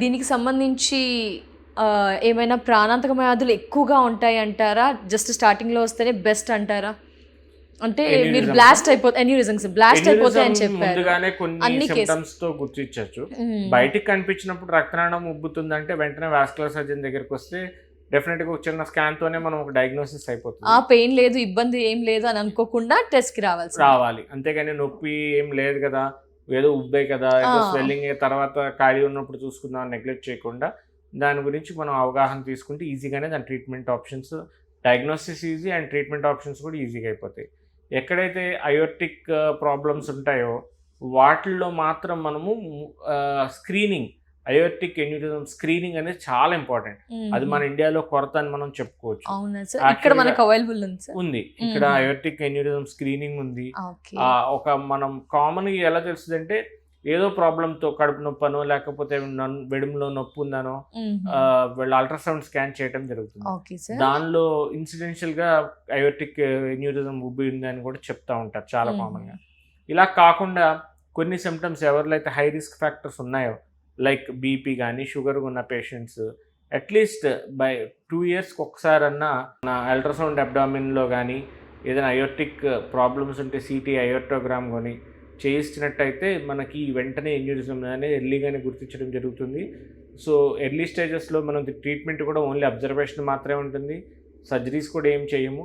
దీనికి సంబంధించి ఏమైనా ప్రాణాంతక వ్యాధులు ఎక్కువగా ఉంటాయి అంటారా? జస్ట్ స్టార్టింగ్లో వస్తేనే బెస్ట్ అంటారా? అంటే మీరు బ్లాస్ట్ అయిపోతే ఎన్యూరిజమ్స్ బ్లాస్ట్ అయిపోతాయి అని చెప్పారు. ముందుగానే కొన్ని సింప్టమ్స్ తో గుర్తించవచ్చు. బయటికి కనిపించినప్పుడు రక్తనాళం ఉబ్బుతుందంటే వెంటనే వాస్కులర్ సర్జన్ దగ్గరికి వస్తే డెఫినెట్ గా చిన్న స్కాన్ తోనే మనం ఒక డయాగ్నోసిస్ అయిపోతుంది. ఆ పెయిన్ లేదు, ఇబ్బంది ఏం లేదు అని అనుకోకుండా టెస్ట్ కి రావాలి. అంతేగాని నొప్పి ఏం లేదు కదా, ఏదో ఉబ్బే కదా, ఏదో స్వెల్లింగ్ తర్వాత ఖాళీ ఉన్నప్పుడు చూసుకుందాం నెగ్లెక్ట్ చేయకుండా దాని గురించి మనం అవగాహన తీసుకుంటే ఈజీగానే దాని treatment options, diagnosis easy and treatment options కూడా ఈజీగా అయిపోతాయి. ఎక్కడైతే అయోర్టిక్ ప్రాబ్లమ్స్ ఉంటాయో వాటిల్లో మాత్రం మనము స్క్రీనింగ్, అయోర్టిక్ ఎన్యూరిజం స్క్రీనింగ్ అనేది చాలా ఇంపార్టెంట్. అది మన ఇండియాలో కొరత అని మనం చెప్పుకోవచ్చు. ఉంది ఇక్కడ అయోర్టిక్ ఎన్యూరిజం స్క్రీనింగ్ ఉంది. ఒక మనం కామన్ ఎలా తెలుస్తుంది అంటే ఏదో ప్రాబ్లంతో కడుపు నొప్పనో లేకపోతే వెడుములో నొప్పి ఉందనో వీళ్ళు అల్ట్రాసౌండ్ స్కాన్ చేయడం జరుగుతుంది. దానిలో ఇన్సిడెన్షియల్ గా అయోర్టిక్ ఎన్యూరిజం ఉబ్బి ఉంది అని కూడా చెప్తా ఉంటారు చాలా కామన్ గా. ఇలా కాకుండా కొన్ని సిమ్టమ్స్ ఎవరిలో అయితే హై రిస్క్ ఫ్యాక్టర్స్ ఉన్నాయో లైక్ బీపీ కానీ షుగర్ ఉన్న పేషెంట్స్ అట్లీస్ట్ బై 2 years ఒకసారన్నా అల్ట్రాసౌండ్ అబ్డామిన్లో కానీ ఏదైనా అయోర్టిక్ ప్రాబ్లమ్స్ ఉంటే సిటీ అయోర్టోగ్రామ్ కానీ చేయించినట్టయితే మనకి వెంటనే ఎన్యూరిజం అనేది ఎర్లీగానే గుర్తించడం జరుగుతుంది. సో ఎర్లీ స్టేజెస్లో మనం ట్రీట్మెంట్ కూడా ఓన్లీ అబ్జర్వేషన్ మాత్రమే ఉంటుంది, సర్జరీస్ కూడా ఏం చేయము.